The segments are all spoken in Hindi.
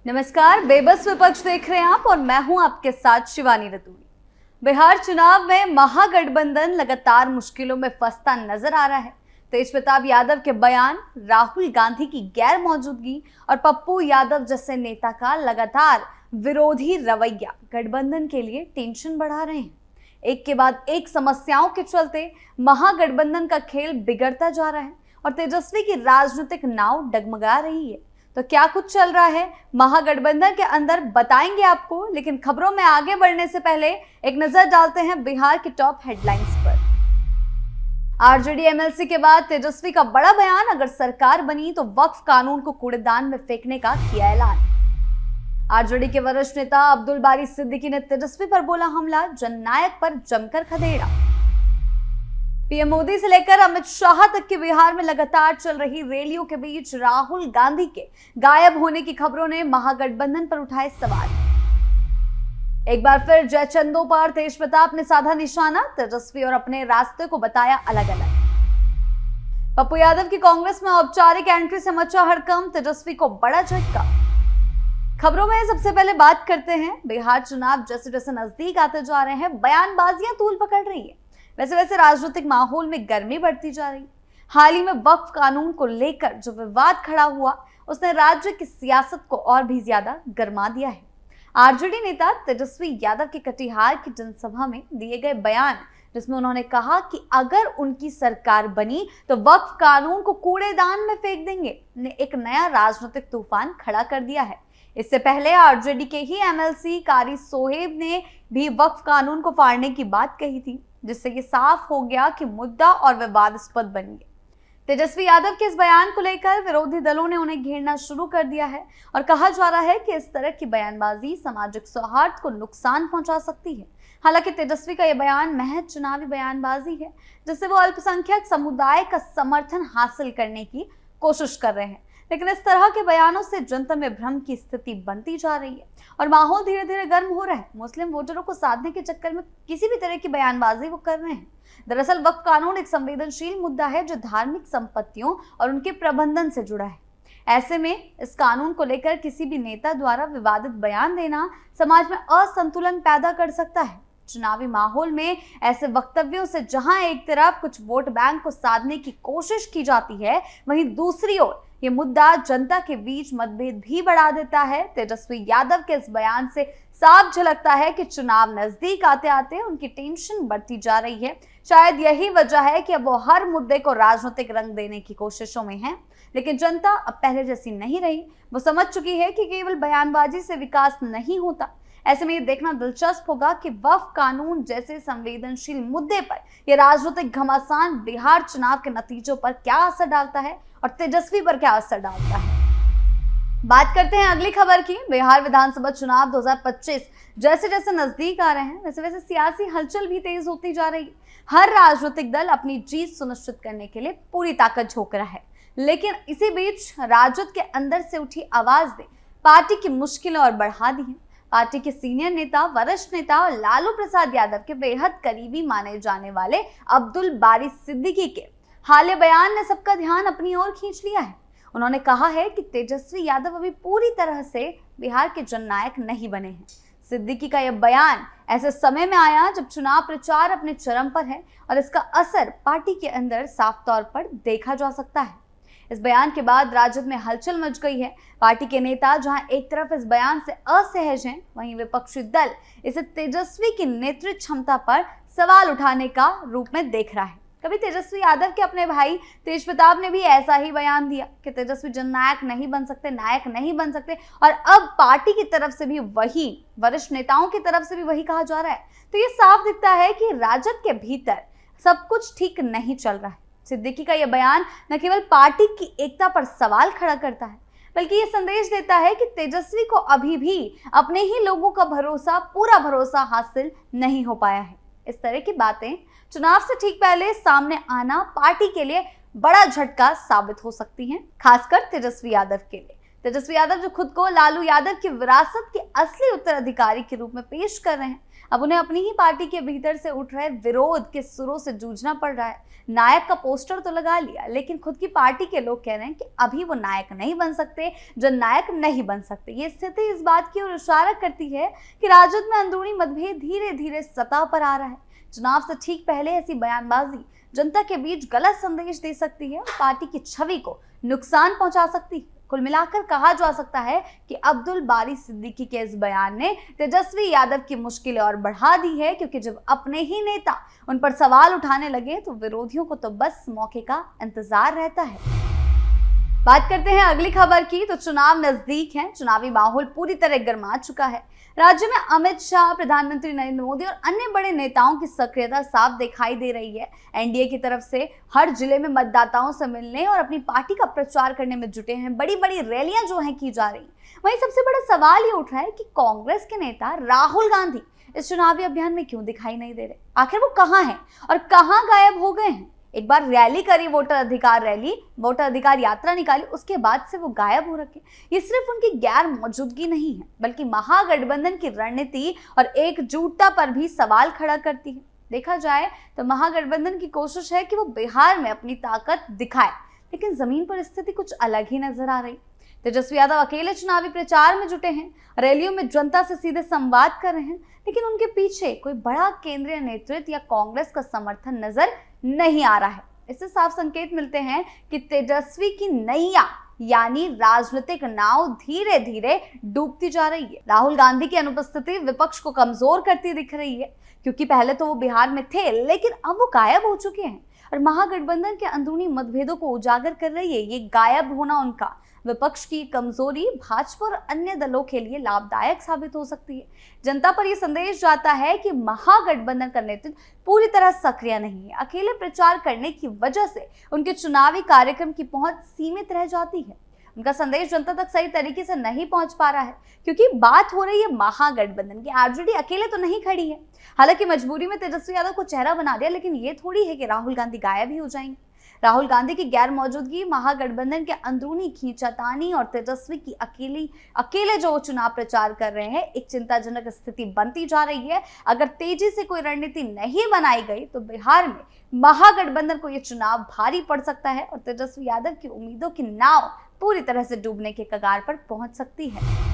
नमस्कार, बेबस विपक्ष देख रहे हैं आप और मैं हूं आपके साथ शिवानी रतूड़ी। बिहार चुनाव में महागठबंधन लगातार मुश्किलों में फंसता नजर आ रहा है। तेज प्रताप यादव के बयान, राहुल गांधी की गैर मौजूदगी और पप्पू यादव जैसे नेता का लगातार विरोधी रवैया गठबंधन के लिए टेंशन बढ़ा रहे हैं। एक के बाद एक समस्याओं के चलते महागठबंधन का खेल बिगड़ता जा रहा है और तेजस्वी की राजनीतिक नाव डगमगा रही है। तो क्या कुछ चल रहा है महागठबंधन के अंदर बताएंगे आपको, लेकिन खबरों में आगे बढ़ने से पहले एक नजर डालते हैं बिहार की टॉप हेडलाइंस पर। आरजेडी एमएलसी के बाद तेजस्वी का बड़ा बयान, अगर सरकार बनी तो वक्फ कानून को कूड़ेदान में फेंकने का किया ऐलान। आरजेडी के वरिष्ठ नेता अब्दुल बारी सिद्दीकी ने तेजस्वी पर बोला हमला, जननायक पर जमकर खदेड़ा। पीएम मोदी से लेकर अमित शाह तक के बिहार में लगातार चल रही रैलियों के बीच राहुल गांधी के गायब होने की खबरों ने महागठबंधन पर उठाए सवाल। एक बार फिर जयचंदों पर तेज प्रताप ने साधा निशाना, तेजस्वी और अपने रास्ते को बताया अलग अलग। पप्पू यादव की कांग्रेस में औपचारिक एंट्री से मचा हड़कंप, तेजस्वी को बड़ा झटका। खबरों में सबसे पहले बात करते हैं बिहार चुनाव जैसे जैसे नजदीक आते जा रहे हैं, बयानबाजियां तूल पकड़ रही है। वैसे वैसे राजनीतिक माहौल में गर्मी बढ़ती जा रही। हाल ही में वक्फ कानून को लेकर जो विवाद खड़ा हुआ, उसने राज्य की सियासत को और भी ज्यादा गर्मा दिया है। आरजेडी नेता तेजस्वी यादव के कटिहार की जनसभा में दिए गए बयान, जिसमें उन्होंने कहा कि अगर उनकी सरकार बनी तो वक्फ कानून को कूड़ेदान में फेंक देंगे, ने एक नया राजनीतिक तूफान खड़ा कर दिया है। इससे पहले आरजेडी के ही एमएलसी कारी सोहेब ने भी वक्फ कानून को फाड़ने की बात कही थी, जिससे ये साफ हो गया कि मुद्दा और विवादास्पद बन गया। तेजस्वी यादव के इस बयान को लेकर विरोधी दलों ने उन्हें घेरना शुरू कर दिया है और कहा जा रहा है कि इस तरह की बयानबाजी सामाजिक सौहार्द को नुकसान पहुंचा सकती है। हालांकि तेजस्वी का यह बयान महज चुनावी बयानबाजी है, जिससे वो अल्पसंख्यक समुदाय का समर्थन हासिल करने की कोशिश कर रहे हैं। लेकिन इस तरह के बयानों से जनता में भ्रम की स्थिति बनती जा रही है और माहौल धीरे धीरे गर्म हो रहा है। मुस्लिम वोटरों को साधने के चक्कर में किसी भी तरह की बयानबाजी वो कर रहे हैं। दरअसल वक्फ कानून एक संवेदनशील मुद्दा है जो धार्मिक संपत्तियों और उनके प्रबंधन से जुड़ा है। ऐसे में इस कानून को लेकर किसी भी नेता द्वारा विवादित बयान देना समाज में असंतुलन पैदा कर सकता है। चुनावी माहौल में ऐसे वक्तव्यों से जहां एक तरफ कुछ वोट बैंक को साधने की कोशिश की जाती है, वहीं दूसरी ओर ये मुद्दा जनता के बीच मतभेद भी बढ़ा देता है। तेजस्वी यादव के इस बयान से साफ झलकता है कि चुनाव नजदीक आते आते उनकी टेंशन बढ़ती जा रही है। शायद यही वजह है कि अब वो हर मुद्दे को राजनीतिक रंग देने की कोशिशों में हैं। लेकिन जनता अब पहले जैसी नहीं रही। वो समझ चुकी है कि केवल बयानबाजी से विकास नहीं होता। ऐसे में ये देखना दिलचस्प होगा कि वक्फ कानून जैसे संवेदनशील मुद्दे पर यह राजनीतिक घमासान बिहार चुनाव के नतीजों पर क्या असर डालता है और तेजस्वी पर क्या असर डालता है। बात करते हैं अगली खबर की। बिहार विधानसभा चुनाव 2025 जैसे जैसे नजदीक आ रहे हैं, वैसे वैसे सियासी हलचल भी तेज होती जा रही है। हर राजनीतिक दल अपनी जीत सुनिश्चित करने के लिए पूरी ताकत झोंक रहा है, लेकिन इसी बीच राजद के अंदर से उठी आवाज ने पार्टी की मुश्किलें और बढ़ा दी हैं। पार्टी के सीनियर नेता, वरिष्ठ नेता और लालू प्रसाद यादव के बेहद करीबी माने जाने वाले अब्दुल बारी सिद्दीकी के हालिया बयान ने सबका ध्यान अपनी ओर खींच लिया है। उन्होंने कहा है कि तेजस्वी यादव अभी पूरी तरह से बिहार के जननायक नहीं बने हैं। सिद्दीकी का यह बयान ऐसे समय में आया जब चुनाव प्रचार अपने चरम पर है और इसका असर पार्टी के अंदर साफ तौर पर देखा जा सकता है। इस बयान के बाद राजद में हलचल मच गई है। पार्टी के नेता जहां एक तरफ इस बयान से असहज हैं, वहीं विपक्षी दल इसे तेजस्वी की नेतृत्व क्षमता पर सवाल उठाने का रूप में देख रहा है। कभी तेजस्वी यादव के अपने भाई तेज प्रताप ने भी ऐसा ही बयान दिया कि तेजस्वी जननायक नहीं बन सकते, नायक नहीं बन सकते, और अब पार्टी की तरफ से भी वही, वरिष्ठ नेताओं की तरफ से भी वही कहा जा रहा है। तो ये साफ दिखता है कि राजद के भीतर सब कुछ ठीक नहीं चल रहा है। सिद्दीकी का यह बयान न केवल पार्टी की एकता पर सवाल खड़ा करता है, बल्कि ये संदेश देता है कि तेजस्वी को अभी भी अपने ही लोगों का पूरा भरोसा हासिल नहीं हो पाया है। इस तरह की बातें चुनाव से ठीक पहले सामने आना पार्टी के लिए बड़ा झटका साबित हो सकती हैं, खासकर तेजस्वी यादव के लिए। तेजस्वी यादव जो खुद को लालू यादव की विरासत के असली उत्तराधिकारी के रूप में पेश कर रहे हैं, अब उन्हें अपनी ही पार्टी के भीतर से उठ रहे विरोध के सुरों से जूझना पड़ रहा है। नायक का पोस्टर तो लगा लिया, लेकिन खुद की पार्टी के लोग कह रहे हैं कि अभी वो नायक नहीं बन सकते, जननायक नहीं बन सकते। ये स्थिति इस बात की ओर इशारा करती है कि राजद में अंदरूनी मतभेद धीरे धीरे सतह पर आ रहा है। चुनाव से ठीक पहले ऐसी बयानबाजी जनता के बीच गलत संदेश दे सकती है और पार्टी की छवि को नुकसान पहुंचा सकती है। कुल मिलाकर कहा जा सकता है कि अब्दुल बारी सिद्दीकी के इस बयान ने तेजस्वी यादव की मुश्किलें और बढ़ा दी है, क्योंकि जब अपने ही नेता उन पर सवाल उठाने लगे तो विरोधियों को तो बस मौके का इंतजार रहता है। बात करते हैं अगली खबर की, तो चुनाव नजदीक है, चुनावी माहौल पूरी तरह गर्मा चुका है। राज्य में अमित शाह, प्रधानमंत्री नरेंद्र मोदी और अन्य बड़े नेताओं की सक्रियता साफ दिखाई दे रही है। एनडीए की तरफ से हर जिले में मतदाताओं से मिलने और अपनी पार्टी का प्रचार करने में जुटे हैं। बड़ी बड़ी रैलियां जो हैं की जा रही। वहीं सबसे बड़ा सवाल ये उठ रहा है कि कांग्रेस के नेता राहुल गांधी इस चुनावी अभियान में क्यों दिखाई नहीं दे रहे? आखिर वो कहाँ हैं और कहाँ गायब हो गए हैं? एक बार रैली करी, वोटर अधिकार यात्रा निकाली, उसके बाद से वो गायब हो रखे। ये सिर्फ उनकी गैर मौजूदगी नहीं है, बल्कि महागठबंधन की रणनीति और एकजुटता पर भी सवाल खड़ा करती है। देखा जाए तो महागठबंधन की कोशिश है कि वो बिहार में अपनी ताकत दिखाए, लेकिन जमीन पर स्थिति कुछ अलग ही नजर आ रही। तेजस्वी यादव अकेले चुनावी प्रचार में जुटे हैं, रैलियों में जनता से सीधे संवाद कर रहे हैं, लेकिन उनके पीछे कोई बड़ा केंद्रीय नेतृत्व या कांग्रेस का समर्थन नजर नहीं आ रहा है। इससे साफ संकेत मिलते हैं कि तेजस्वी की नैया यानी राजनीतिक नाव धीरे धीरे डूबती जा रही है। राहुल गांधी की अनुपस्थिति विपक्ष को कमजोर करती दिख रही है, क्योंकि पहले तो वो बिहार में थे, लेकिन अब वो गायब हो चुके हैं और महागठबंधन के अंदरूनी मतभेदों को उजागर कर रही है। ये गायब होना उनका विपक्ष की कमजोरी भाजपा और अन्य दलों के लिए लाभदायक साबित हो सकती है। जनता पर यह संदेश जाता है कि महागठबंधन का नेतृत्व पूरी तरह सक्रिय नहीं है। अकेले प्रचार करने की वजह से उनके चुनावी कार्यक्रम की पहुंच सीमित रह जाती है। उनका संदेश जनता तक सही तरीके से नहीं पहुंच पा रहा है, क्योंकि बात हो रही है महागठबंधन की। आरजेडी अकेले तो नहीं खड़ी है। हालांकि मजबूरी में तेजस्वी यादव को चेहरा बना दिया, लेकिन ये थोड़ी है कि राहुल गांधी गायब ही हो जाएंगे। राहुल गांधी की गैर मौजूदगी, महागठबंधन के अंदरूनी खींचातानी और तेजस्वी की अकेले जो चुनाव प्रचार कर रहे हैं, एक चिंताजनक स्थिति बनती जा रही है। अगर तेजी से कोई रणनीति नहीं बनाई गई तो बिहार में महागठबंधन को यह चुनाव भारी पड़ सकता है और तेजस्वी यादव की उम्मीदों की नाव पूरी तरह से डूबने के कगार पर पहुंच सकती है।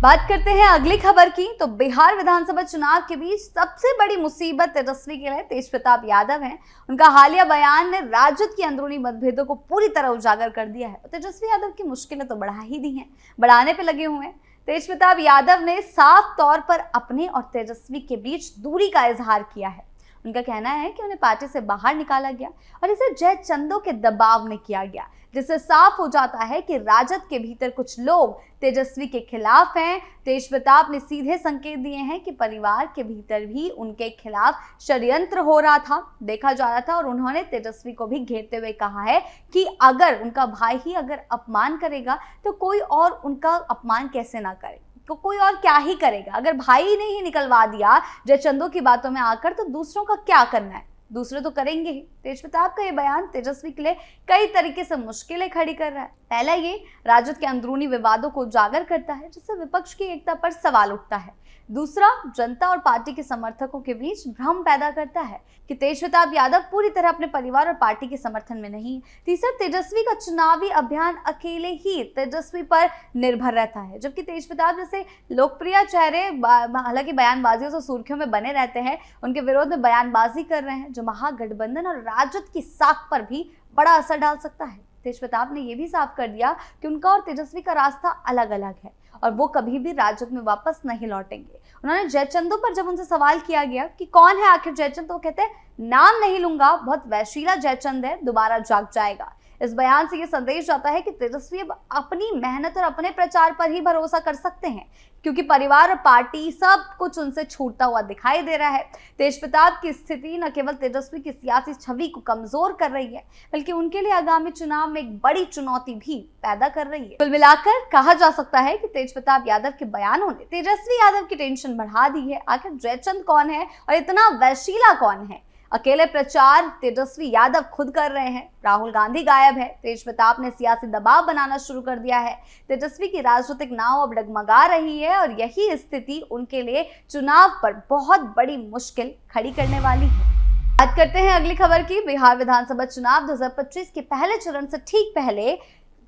बात करते हैं अगली खबर की, तो बिहार विधानसभा चुनाव के बीच सबसे बड़ी मुसीबत तेजस्वी के लिए तेजप्रताप यादव हैं। उनका हालिया बयान ने राजद की अंदरूनी मतभेदों को पूरी तरह उजागर कर दिया है। तेजस्वी यादव की मुश्किलें तो बढ़ा ही दी हैं, बढ़ाने पे लगे हुए हैं। तेजप्रताप यादव ने साफ तौर पर अपने और तेजस्वी के बीच दूरी का इजहार किया है। उनका कहना है कि उन्हें पार्टी से बाहर निकाला गया और इसे जयचंदों के दबाव में किया गया, जिससे साफ हो जाता है कि राजद के भीतर कुछ लोग तेजस्वी के खिलाफ हैं। तेजप्रताप ने सीधे संकेत दिए हैं कि परिवार के भीतर भी उनके खिलाफ षड्यंत्र हो रहा था, देखा जा रहा था, और उन्होंने तेजस्वी को भी घेरते हुए कहा है कि अगर उनका भाई ही अगर अपमान करेगा तो कोई और उनका अपमान कैसे ना करे, तो कोई और क्या ही करेगा। अगर भाई ने ही निकलवा दिया जयचंदों की बातों में आकर, तो दूसरों का क्या करना है, दूसरे तो करेंगे ही। तेजप्रताप का ये बयान तेजस्वी के लिए कई तरीके से मुश्किलें खड़ी कर रहा है। पहला, ये राजद के अंदरूनी विवादों को उजागर करता है, जिससे विपक्ष की एकता पर सवाल उठता है। दूसरा, जनता और पार्टी के समर्थकों के बीच भ्रम पैदा करता है कि तेजप्रताप यादव पूरी तरह अपने परिवार और पार्टी के समर्थन में नहीं। तीसरा, तेजस्वी का चुनावी अभियान अकेले ही तेजस्वी पर निर्भर रहता है, जबकि तेजप्रताप जैसे लोकप्रिय चेहरे हालांकि बयानबाजियों से सुर्खियों में बने रहते हैं, उनके विरोध में बयानबाजी कर रहे हैं, जो महागठबंधन और राजद की साख पर भी बड़ा असर डाल सकता है। तेजप्रताप ने यह भी साफ कर दिया कि उनका और तेजस्वी का रास्ता अलग अलग है और वो कभी भी राजद में वापस नहीं लौटेंगे। उन्होंने जयचंदों पर जब उनसे सवाल किया गया कि कौन है आखिर जयचंद, तो कहते हैं नाम नहीं लूंगा, बहुत वैशीला जयचंद है, दोबारा जाग जाएगा। इस बयान से ये संदेश जाता है कि तेजस्वी अब अपनी मेहनत और अपने प्रचार पर ही भरोसा कर सकते हैं, क्योंकि परिवार और पार्टी सब कुछ उनसे छूटता हुआ दिखाई दे रहा है। तेजप्रताप की स्थिति न केवल तेजस्वी की सियासी छवि को कमजोर कर रही है, बल्कि उनके लिए आगामी चुनाव में एक बड़ी चुनौती भी पैदा कर रही है। कुल मिलाकर कहा जा सकता है कि तेजप्रताप यादव के बयानों ने तेजस्वी यादव की टेंशन बढ़ा दी है। आखिर जयचंद कौन है और इतना वैशीला कौन है, अकेले प्रचार तेजस्वी यादव खुद कर रहे हैं, राहुल गांधी गायब है, तेज प्रताप ने सियासी दबाव बनाना शुरू कर दिया है। तेजस्वी की राजनीतिक नाव अब डगमगा रही है और यही स्थिति उनके लिए चुनाव पर बहुत बड़ी मुश्किल खड़ी करने वाली है। बात करते हैं अगली खबर की। बिहार विधानसभा चुनाव 2025 के पहले चरण से ठीक पहले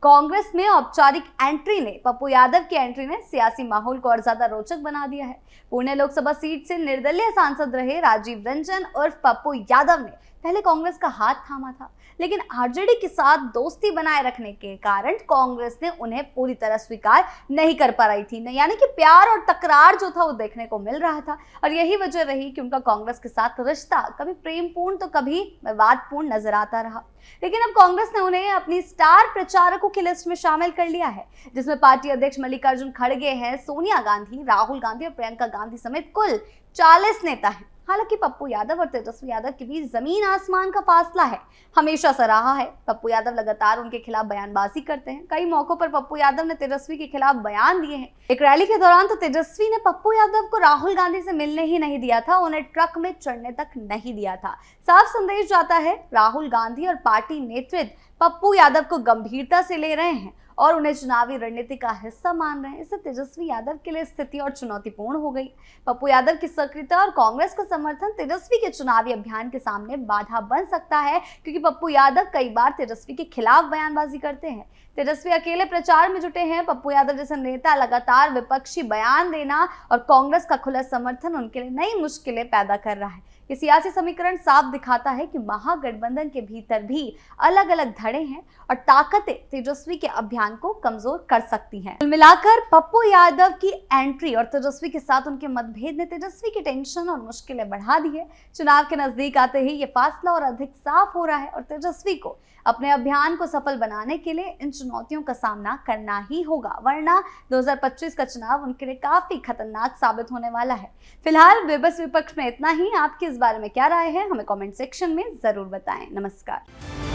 कांग्रेस में औपचारिक एंट्री ने पप्पू यादव की एंट्री ने सियासी माहौल को और ज्यादा रोचक बना दिया है। पुणे लोकसभा सीट से निर्दलीय सांसद रहे राजीव रंजन उर्फ पप्पू यादव ने पहले कांग्रेस का हाथ थामा था, लेकिन आरजेडी के साथ दोस्ती बनाए रखने के कारण कांग्रेस ने उन्हें पूरी तरह स्वीकार नहीं कर पा रही थी। यानी कि प्यार और तकरार जो था वो देखने को मिल रहा था और यही वजह रही कि उनका कांग्रेस के साथ रिश्ता कभी प्रेमपूर्ण तो कभी विवादपूर्ण नजर आता रहा। लेकिन अब कांग्रेस ने उन्हें अपनी स्टार प्रचारकों की लिस्ट में शामिल कर लिया है, जिसमें पार्टी अध्यक्ष मल्लिकार्जुन खड़गे हैं, सोनिया गांधी, राहुल गांधी और प्रियंका गांधी समेत कुल 40 नेता हैं। हालांकि पप्पू यादव और तेजस्वी यादव के बीच जमीन आसमान का फासला है, हमेशा से रहा है। पप्पू यादव लगातार उनके खिलाफ बयानबाजी करते हैं। कई मौकों पर पप्पू यादव ने तेजस्वी के खिलाफ बयान दिए हैं। एक रैली के दौरान तो तेजस्वी ने पप्पू यादव को राहुल गांधी से मिलने ही नहीं दिया था, उन्हें ट्रक में चढ़ने तक नहीं दिया था। साफ संदेश जाता है राहुल गांधी और पार्टी नेतृत्व पप्पू यादव को गंभीरता से ले रहे हैं और उन्हें चुनावी रणनीति का हिस्सा मान रहे हैं। इससे तेजस्वी यादव के लिए स्थिति और चुनौतीपूर्ण हो गई। पप्पू यादव की सक्रियता और कांग्रेस का समर्थन तेजस्वी के चुनावी अभियान के सामने बाधा बन सकता है, क्योंकि पप्पू यादव कई बार तेजस्वी के खिलाफ बयानबाजी करते हैं। तेजस्वी अकेले प्रचार में जुटे हैं। पप्पू यादव जैसे नेता लगातार विपक्षी बयान देना और कांग्रेस का खुला समर्थन उनके लिए नई मुश्किलें पैदा कर रहा है। ये सियासी समीकरण साफ दिखाता है कि महागठबंधन के भीतर भी अलग अलग धड़े हैं और ताकतें तेजस्वी के अभियान को कमजोर कर सकती हैं। कुल मिलाकर पप्पू यादव की एंट्री और तेजस्वी के साथ उनके मतभेद ने तेजस्वी की टेंशन और मुश्किलें बढ़ा दी है। चुनाव के नजदीक आते ही ये फासला और अधिक साफ हो रहा है और तेजस्वी को अपने अभियान को सफल बनाने के लिए इन चुनौतियों का सामना करना ही होगा, वरना 2025 का चुनाव उनके लिए काफी खतरनाक साबित होने वाला है। फिलहाल बेबस विपक्ष में इतना ही। आपकी इस बारे में क्या राय है, हमें कमेंट सेक्शन में जरूर बताएं। नमस्कार।